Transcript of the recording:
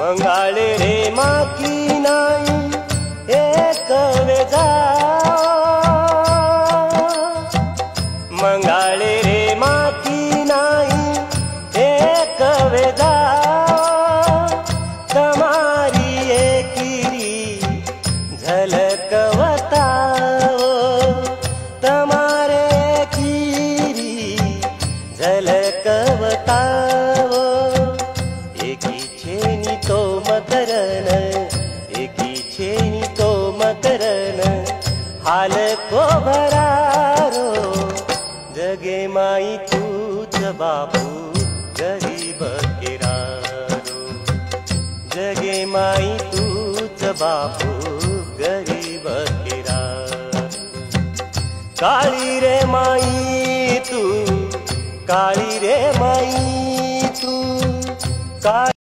मंगाळे रे माकी नाही एक वेजा, मंगाळे रे माकी नाही एक वेजा, तमारी एकिरी झलकवता तमारे एकिरी झलकवता एकीछेनी तो मकरन एकीछेनी तो मकरन हाल को भरारो जगे माई तूच बापू गरीब किरारो जगे माई तूच बापू गरीब किरारो काळी रे माई तू काळी रे माई तू काळी